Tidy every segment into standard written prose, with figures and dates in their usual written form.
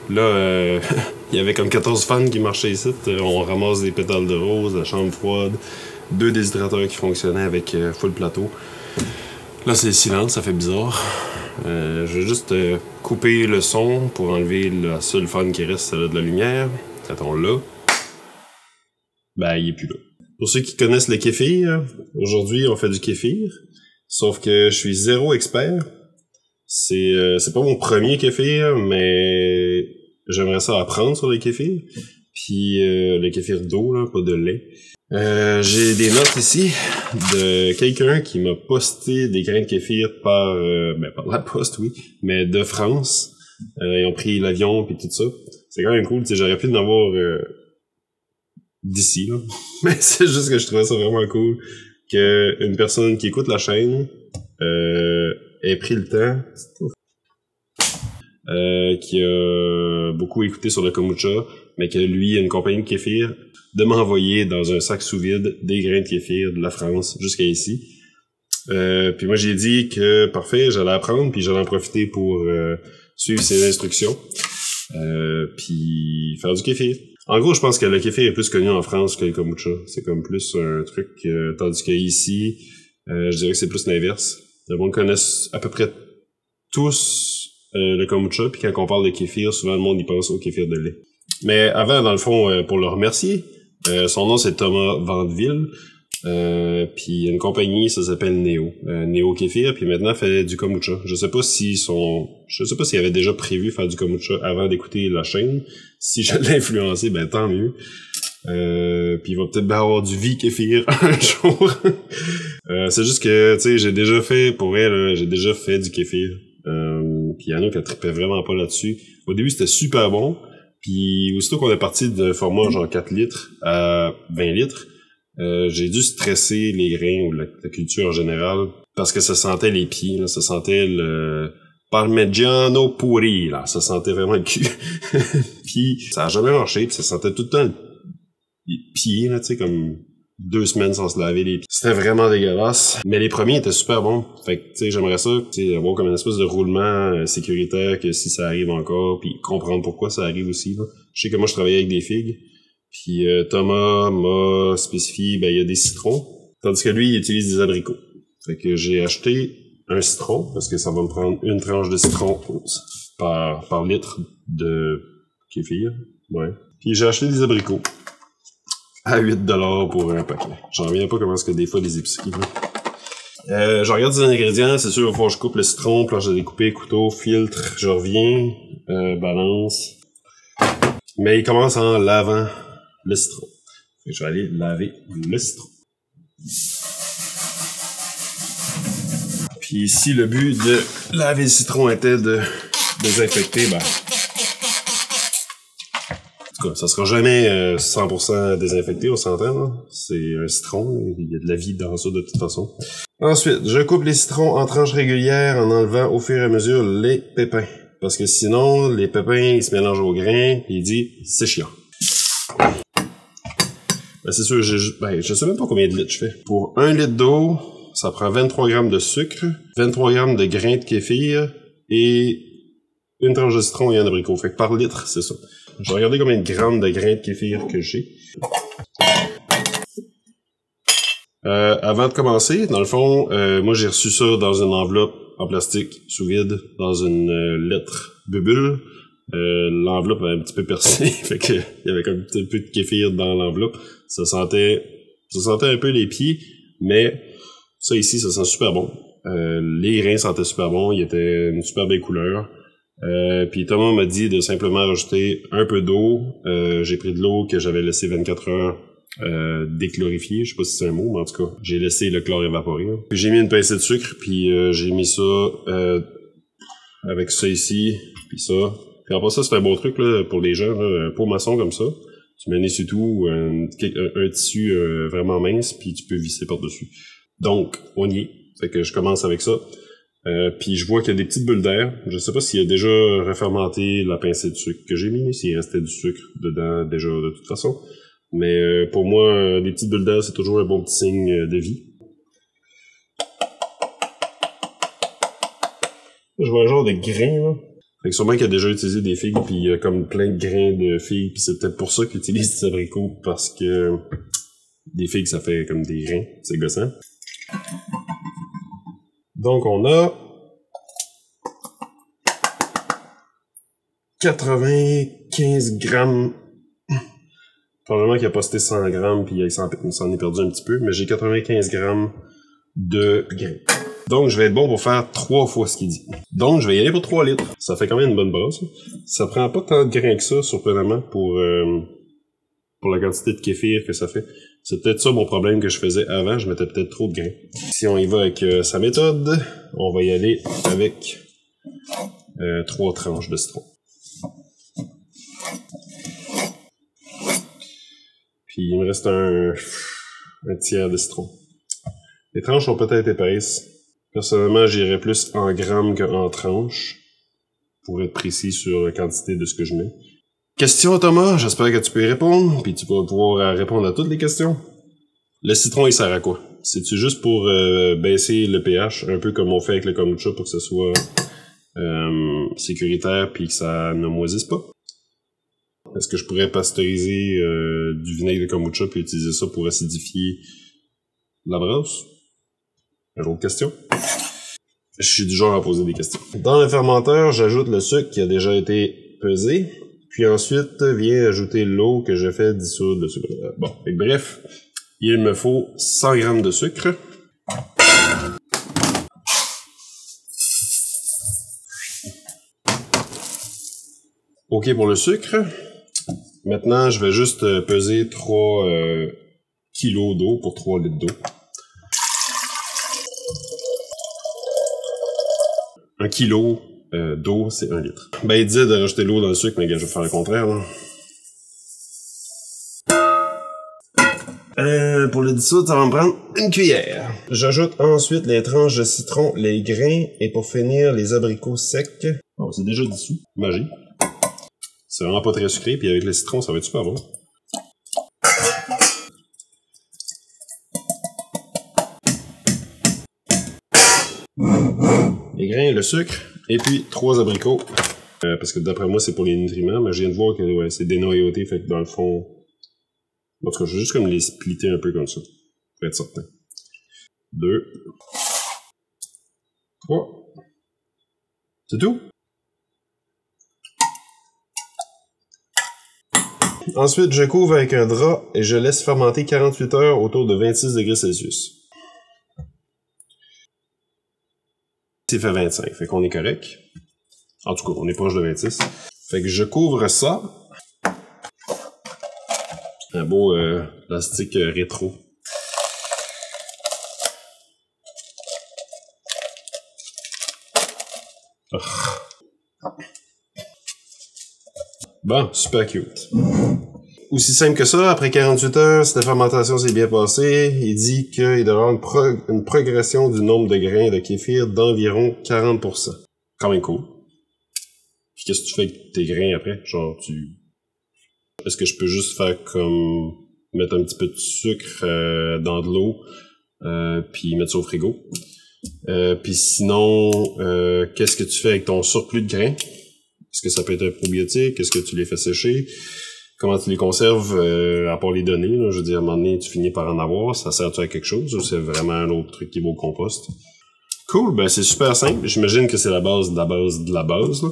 Là, il y avait comme 14 fans qui marchaient ici. On ramasse des pétales de rose, la chambre froide, 2 déshydrateurs qui fonctionnaient avec full plateau. Là, c'est le silence, ça fait bizarre. Je vais juste couper le son pour enlever la seule fan qui reste, celle de la lumière. Attends, là. Ben, il est plus là. Pour ceux qui connaissent le kéfir, aujourd'hui, on fait du kéfir. Sauf que je suis zéro expert. C'est pas mon premier kéfir, mais j'aimerais ça apprendre sur le kéfir. Puis le kéfir d'eau, là, pas de lait. J'ai des notes ici de quelqu'un qui m'a posté des grains de kéfir par la poste, oui, mais de France. Ils ont pris l'avion puis tout ça. C'est quand même cool, tu sais, j'aurais pu en avoir d'ici, là. Mais c'est juste que je trouvais ça vraiment cool que une personne qui écoute la chaîne ait pris le temps, qui a beaucoup écouté sur le kombucha, mais que lui a une compagnie de kéfir, de m'envoyer dans un sac sous vide des grains de kéfir de la France jusqu'à ici. Puis moi j'ai dit que parfait, j'allais apprendre puis j'allais en profiter pour suivre ses instructions puis faire du kéfir. En gros, je pense que le kéfir est plus connu en France que le kombucha. C'est comme plus un truc, tandis qu'ici, je dirais que c'est plus l'inverse. Le monde connaît à peu près tous le kombucha, puis quand on parle de kéfir, souvent le monde y pense au kéfir de lait. Mais avant, dans le fond, pour le remercier, son nom c'est Thomas Vandeville, puis une compagnie, ça s'appelle Néo, Néo Kéfir, puis maintenant fait du kombucha. Je sais pas s'il avait déjà prévu faire du kombucha avant d'écouter la chaîne. Si je l'ai influencé, ben tant mieux. Puis il va peut-être bien avoir du vie kéfir un jour. C'est juste que, tu sais, j'ai déjà fait du kéfir. Puis il y en a qui tripaient vraiment pas là-dessus. Au début, c'était super bon. Puis aussitôt qu'on est parti d'un format genre 4 litres à 20 litres, j'ai dû stresser les grains ou la culture en général parce que ça sentait les pieds, là, ça sentait le parmigiano pourri, là, ça sentait vraiment le cul. Puis ça a jamais marché, puis ça sentait tout le temps les pieds, là, tu sais, comme 2 semaines sans se laver les pieds. C'était vraiment dégueulasse, mais les premiers étaient super bons. Fait que, tu sais, j'aimerais ça, tu sais, avoir comme une espèce de roulement sécuritaire que si ça arrive encore, puis comprendre pourquoi ça arrive aussi, là. Je sais que moi, je travaillais avec des figues, puis Thomas m'a spécifié, il y a des citrons, tandis que lui, il utilise des abricots. Fait que j'ai acheté un citron, parce que ça va me prendre une tranche de citron par litre de kéfir, ouais. Puis j'ai acheté des abricots. À 8$ pour un paquet. J'en reviens pas comment est-ce que des fois les épiceries, je regarde les ingrédients, c'est sûr, il faut que je coupe le citron, planche à découper, couteau, filtre, je reviens, balance. Mais il commence en lavant le citron. Fait que je vais aller laver le citron. Puis si le but de laver le citron était de désinfecter, en tout cas, ça sera jamais 100% désinfecté, on s'entend, là. C'est un citron, il y a de la vie dans ça de toute façon. Ensuite, je coupe les citrons en tranches régulières en enlevant au fur et à mesure les pépins. Parce que sinon, les pépins, ils se mélangent au grain, et il dit, c'est chiant. C'est sûr, je sais même pas combien de litres je fais. Pour 1 litre d'eau, ça prend 23 grammes de sucre, 23 grammes de grains de kéfir et une tranche de citron et un abricot. Fait que par litre, c'est ça. Je vais regarder combien de grammes de grains de kéfir que j'ai. Avant de commencer, dans le fond, moi j'ai reçu ça dans une enveloppe en plastique sous vide, dans une lettre bubule. L'enveloppe est un petit peu percée, fait que il y avait comme un petit peu de kéfir dans l'enveloppe. Ça sentait un peu les pieds, mais ça ici, ça sent super bon. Les grains sentaient super bon, ils étaient une super belle couleur. Puis Thomas m'a dit de simplement rajouter un peu d'eau. J'ai pris de l'eau que j'avais laissé 24 heures déchlorifiée, je sais pas si c'est un mot, mais en tout cas, j'ai laissé le chlore évaporer. Puis j'ai mis une pincée de sucre, puis j'ai mis ça avec ça ici, puis ça. Puis après ça, c'est un bon truc là pour les gens, là, un pot maçon comme ça. Tu mets surtout un tissu vraiment mince, puis tu peux visser par-dessus. Donc, on y est. Fait que je commence avec ça. Puis je vois qu'il y a des petites bulles d'air. Je sais pas s'il a déjà refermenté la pincée de sucre que j'ai mis, s'il restait du sucre dedans déjà de toute façon. Mais pour moi, des petites bulles d'air, c'est toujours un bon petit signe de vie. Je vois un genre de grain, là. Fait que sûrement qu'il a déjà utilisé des figues, puis il y a comme plein de grains de figues, puis c'est peut-être pour ça qu'il utilise des abricots, parce que des figues, ça fait comme des grains, c'est gossant. Donc on a 95 grammes. Probablement qu'il a posté 100 grammes, puis il s'en est perdu un petit peu, mais j'ai 95 grammes de grains. Donc, je vais être bon pour faire 3 fois ce qu'il dit. Donc, je vais y aller pour 3 litres. Ça fait quand même une bonne base. Ça prend pas tant de grains que ça, surprenamment, pour la quantité de kéfir que ça fait. C'est peut-être ça mon problème que je faisais avant. Je mettais peut-être trop de grains. Si on y va avec sa méthode, on va y aller avec 3 tranches de citron. Puis, il me reste un tiers de citron. Les tranches sont peut-être épaisses. Personnellement, j'irais plus en grammes qu'en tranches, pour être précis sur la quantité de ce que je mets. Question Thomas, j'espère que tu peux y répondre, puis tu vas pouvoir répondre à toutes les questions. Le citron, il sert à quoi? C'est-tu juste pour baisser le pH, un peu comme on fait avec le kombucha pour que ce soit sécuritaire puis que ça ne moisisse pas? Est-ce que je pourrais pasteuriser du vinaigre de kombucha puis utiliser ça pour acidifier la brasse? Une autre question? Je suis du genre à poser des questions. Dans le fermenteur, j'ajoute le sucre qui a déjà été pesé, puis ensuite vient ajouter l'eau que j'ai fait dissoudre le sucre. Bon, bref, il me faut 100 g de sucre. OK pour le sucre. Maintenant, je vais juste peser 3 kilos d'eau pour 3 litres d'eau. 1 kilo d'eau, c'est 1 litre. Ben, il disait de rajouter l'eau dans le sucre, mais je vais faire le contraire, là. Pour le dissoudre, ça va me prendre une cuillère. J'ajoute ensuite les tranches de citron, les grains, et pour finir, les abricots secs. Bon, c'est déjà dissous. Magie. C'est vraiment pas très sucré, puis avec le citron, ça va être super bon. Les grains, le sucre, et puis 3 abricots. Parce que d'après moi, c'est pour les nutriments, mais je viens de voir que ouais, c'est dénoyauté, fait que dans le fond... En tout cas, je vais juste comme les splitter un peu comme ça, pour être certain. 2. 3. C'est tout? Ensuite, je couvre avec un drap et je laisse fermenter 48 heures autour de 26 degrés Celsius. C'est fait 25, fait qu'on est correct. En tout cas, on est proche de 26. Fait que je couvre ça. Un beau plastique rétro. Oh. Bon, super cute. Aussi simple que ça, après 48 heures, si la fermentation s'est bien passée, il dit qu'il devrait y avoir une progression du nombre de grains de kéfir d'environ 40%. Quand même cool. Puis qu'est-ce que tu fais avec tes grains après? Genre, est-ce que je peux juste faire comme mettre un petit peu de sucre dans de l'eau, puis mettre ça au frigo? Puis sinon, qu'est-ce que tu fais avec ton surplus de grains? Est-ce que ça peut être un probiotique? Est-ce que tu les fais sécher? Comment tu les conserves, à part les donner? Là? Je veux dire, à un moment donné, tu finis par en avoir. Ça sert-tu à quelque chose ou c'est vraiment un autre truc qui va au compost? Cool, ben c'est super simple. J'imagine que c'est la base de la base de la base, là.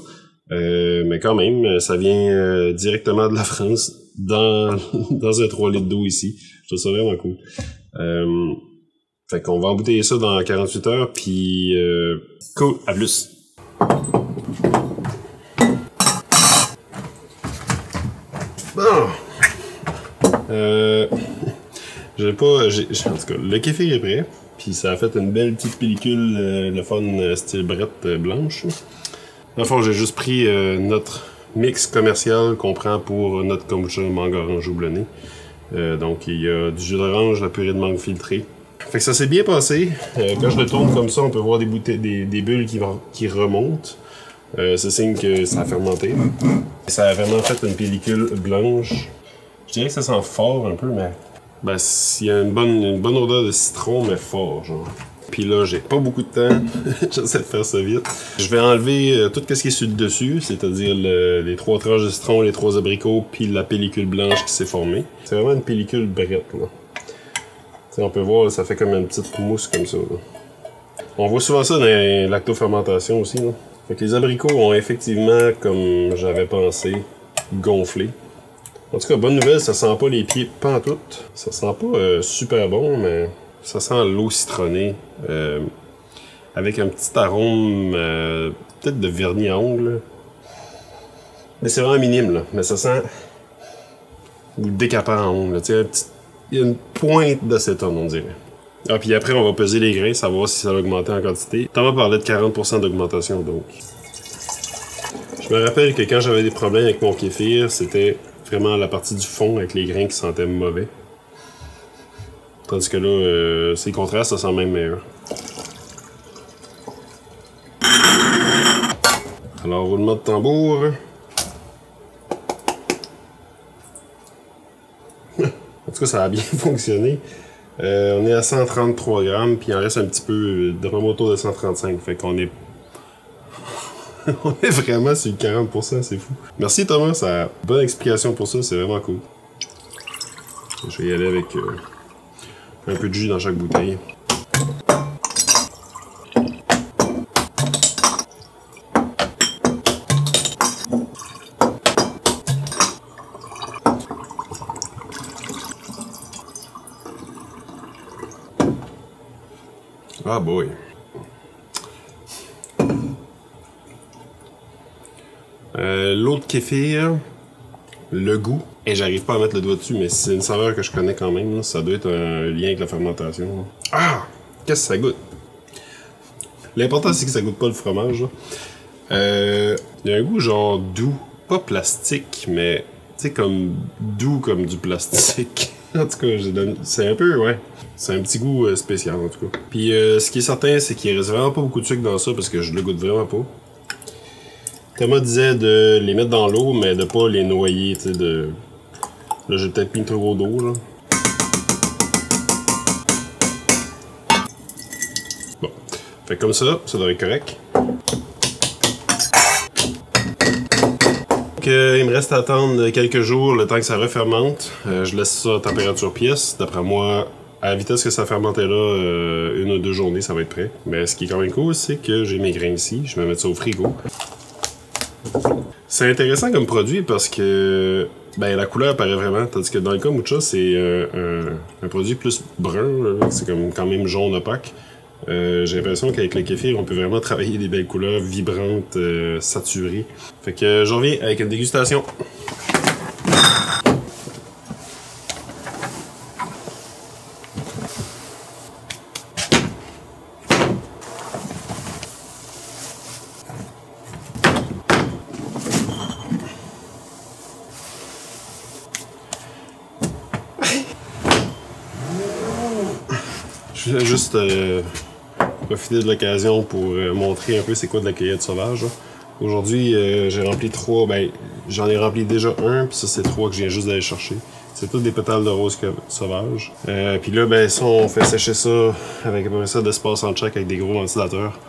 Mais quand même, ça vient directement de la France dans un 3 litres d'eau ici. Je trouve ça vraiment cool. Fait qu'on va embouteiller ça dans 48 heures, puis cool, à plus! Bon! En tout cas, le kéfir est prêt, puis ça a fait une belle petite pellicule, le fun style brette blanche. Dans le fond, j'ai juste pris notre mix commercial qu'on prend pour notre kombucha mangue orange houblonné. Donc, il y a du jus d'orange, la purée de mangue filtrée. Fait que ça s'est bien passé. Quand je le tourne comme ça, on peut voir des bulles qui remontent. C'est signe que ça a fermenté. Ça a vraiment fait une pellicule blanche. Je dirais que ça sent fort un peu, mais... Ben, il y a une bonne odeur de citron, mais fort, genre. Puis là, j'ai pas beaucoup de temps. J'essaie de faire ça vite. Je vais enlever tout ce qui est sur le dessus, c'est-à-dire les 3 tranches de citron, les 3 abricots, puis la pellicule blanche qui s'est formée. C'est vraiment une pellicule brette, là. T'sais, on peut voir, là, ça fait comme une petite mousse comme ça, là. On voit souvent ça dans les lactofermentations aussi, là. Fait que les abricots ont effectivement, comme j'avais pensé, gonflé. En tout cas, bonne nouvelle, ça sent pas les pieds pantoute. Ça sent pas super bon, mais ça sent l'eau citronnée. Avec un petit arôme, peut-être de vernis à ongles. Mais c'est vraiment minime, là. Mais ça sent du décapant à ongles. Il y a une pointe d'acétone, on dirait. Ah, puis après, on va peser les grains, savoir si ça a augmenté en quantité. Thomas parlait de 40% d'augmentation, donc. Je me rappelle que quand j'avais des problèmes avec mon kéfir, c'était vraiment la partie du fond avec les grains qui sentaient mauvais. Tandis que là, c'est le contraire, ça sent même meilleur. Alors, roulement de tambour. En tout cas, ça a bien fonctionné. On est à 133 grammes, puis il en reste un petit peu, vraiment autour de 135. Fait qu'on est... on est vraiment sur le 40%, c'est fou. Merci Thomas, ça a bonne explication pour ça, c'est vraiment cool. Je vais y aller avec un peu de jus dans chaque bouteille. Ah boy. L'autre kéfir, le goût, et j'arrive pas à mettre le doigt dessus, mais c'est une saveur que je connais quand même, là. Ça doit être un lien avec la fermentation. Ah! Qu'est-ce que ça goûte? L'important c'est que ça goûte pas le fromage. Il y a un goût genre doux, pas plastique, mais tu sais comme doux comme du plastique. En tout cas, c'est un peu, ouais. C'est un petit goût spécial, en tout cas. Puis, ce qui est certain, c'est qu'il reste vraiment pas beaucoup de sucre dans ça, parce que je le goûte vraiment pas. Thomas disait de les mettre dans l'eau, mais de pas les noyer, tu sais, de... Là, j'ai peut-être mis trop d'eau, là. Bon. Fait comme ça devrait être correct. Donc, il me reste à attendre quelques jours, le temps que ça refermente. Je laisse ça à température pièce. D'après moi, à la vitesse que ça fermentait là, 1 ou 2 journées, ça va être prêt. Mais ce qui est quand même cool, c'est que j'ai mes grains ici. Je vais mettre ça au frigo. C'est intéressant comme produit parce que ben, la couleur paraît vraiment, tandis que dans le kombucha, c'est un produit plus brun. C'est comme quand même jaune opaque. J'ai l'impression qu'avec le kéfir, on peut vraiment travailler des belles couleurs vibrantes, saturées. Fait que je reviens avec une dégustation. Je vais juste profiter de l'occasion pour montrer un peu c'est quoi de la cueillette sauvage. Aujourd'hui, j'ai rempli 3, ben j'en ai rempli déjà un, puis ça c'est 3 que je viens juste d'aller chercher. C'est toutes des pétales de rose sauvage. Puis là, ben ça, on fait sécher ça avec un peu ça d'espace en check avec des gros ventilateurs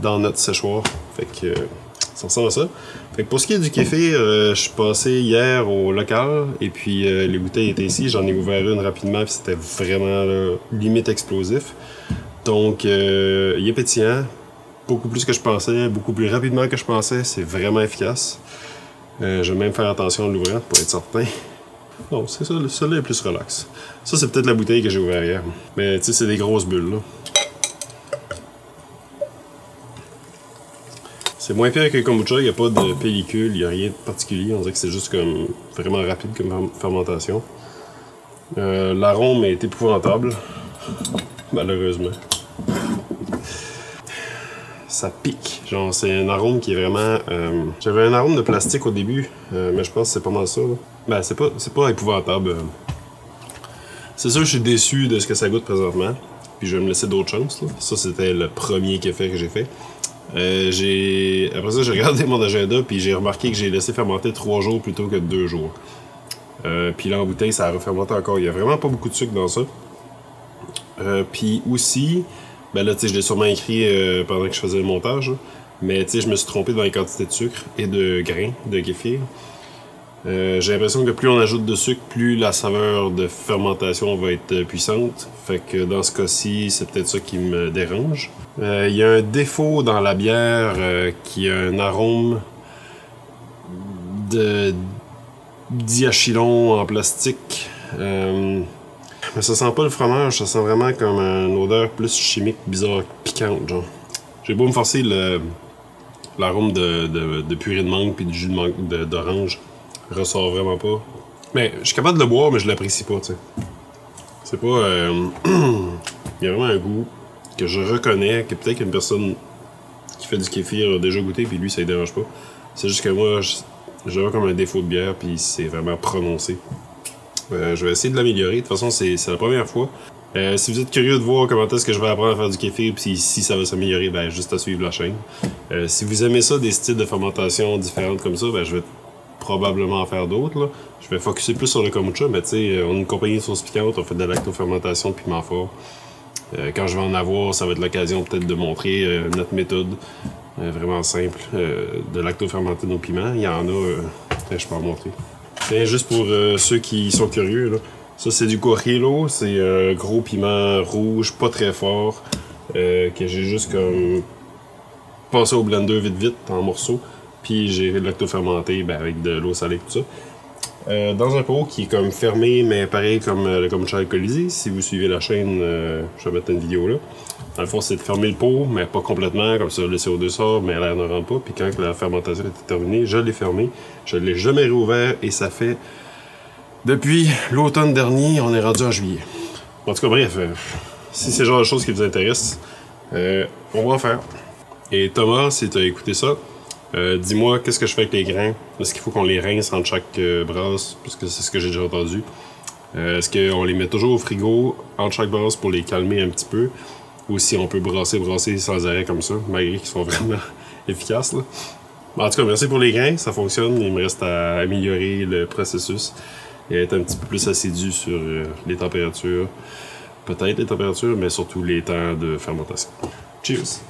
dans notre séchoir. Fait que ça ressemble à ça. Fait que pour ce qui est du kéfir, je suis passé hier au local et puis les bouteilles étaient ici. J'en ai ouvert une rapidement puis c'était vraiment là, limite explosif. Donc il est pétillant, beaucoup plus que je pensais, beaucoup plus rapidement que je pensais. C'est vraiment efficace. Je vais même faire attention à l'ouvrir pour être certain. Non, c'est ça, celui-là est plus relax. Ça, c'est peut-être la bouteille que j'ai ouvert hier. Mais tu sais, c'est des grosses bulles là. C'est moins pire que le kombucha, il n'y a pas de pellicule, il n'y a rien de particulier. On dirait que c'est juste comme vraiment rapide comme fermentation. L'arôme est épouvantable, malheureusement. Ça pique. Genre, c'est un arôme qui est vraiment... J'avais un arôme de plastique au début, mais je pense que c'est pas mal ça. Là. Ben, c'est pas épouvantable. C'est sûr que je suis déçu de ce que ça goûte présentement. Puis je vais me laisser d'autres chances. Là. Ça, c'était le premier café que j'ai fait. Après ça, j'ai regardé mon agenda puis j'ai remarqué que j'ai laissé fermenter 3 jours plutôt que 2 jours. Puis là, en bouteille, ça a refermenté encore. Il y a vraiment pas beaucoup de sucre dans ça. Puis aussi, Ben là, tu sais, je l'ai sûrement écrit pendant que je faisais le montage, là. Mais tu sais, je me suis trompé dans les quantités de sucre et de grains de kéfir. J'ai l'impression que plus on ajoute de sucre, plus la saveur de fermentation va être puissante. Fait que dans ce cas-ci, c'est peut-être ça qui me dérange. Il y a un défaut dans la bière qui a un arôme de diachylon en plastique. Mais ça sent pas le fromage, ça sent vraiment comme une odeur plus chimique, bizarre, piquante, genre. J'ai beau me forcer l'arôme de purée de mangue puis du jus d'orange ressort vraiment pas. Mais je suis capable de le boire, mais je l'apprécie pas, tu sais. C'est pas... Il y a vraiment un goût que je reconnais, que peut-être qu'une personne qui fait du kéfir a déjà goûté, puis lui, ça ne dérange pas. C'est juste que moi, j'ai comme un défaut de bière, puis c'est vraiment prononcé. Je vais essayer de l'améliorer. De toute façon, c'est la première fois. Si vous êtes curieux de voir comment est-ce que je vais apprendre à faire du kéfir, puis si ça va s'améliorer, ben juste à suivre la chaîne. Si vous aimez ça, des styles de fermentation différentes comme ça, ben je vais probablement en faire d'autres, là. Je vais focuser plus sur le kombucha, mais tu sais, on est une compagnie de sauce piquante, on fait de la lactofermentation de piment fort. Quand je vais en avoir, ça va être l'occasion peut-être de montrer notre méthode vraiment simple de lactofermenter nos piments. Il y en a, je peux en montrer. Tiens, juste pour ceux qui sont curieux, là. Ça c'est du Cojilo, c'est un gros piment rouge, pas très fort, que j'ai juste comme passé au blender vite en morceaux. Puis j'ai lactofermenté avec de l'eau salée tout ça. Dans un pot qui est comme fermé, mais pareil comme le kombucha alcoolisé. Si vous suivez la chaîne, je vais mettre une vidéo là. Dans le fond, c'est de fermer le pot, mais pas complètement, comme ça le CO2 sort, mais l'air ne rentre pas. Puis quand la fermentation est terminée, je l'ai fermé. Je ne l'ai jamais réouvert et ça fait depuis l'automne dernier, on est rendu en juillet. En tout cas, bref, si c'est le genre de choses qui vous intéressent, on va en faire. Et Thomas, si tu as écouté ça, dis-moi, qu'est-ce que je fais avec les grains? Est-ce qu'il faut qu'on les rince entre chaque brasse? Parce que c'est ce que j'ai déjà entendu. Est-ce qu'on les met toujours au frigo entre chaque brasse pour les calmer un petit peu? Ou si on peut brasser sans arrêt comme ça, malgré qu'ils sont vraiment efficaces, là. En tout cas, merci pour les grains, ça fonctionne. Il me reste à améliorer le processus et être un petit peu plus assidu sur les températures. Peut-être les températures, mais surtout les temps de fermentation. Cheers!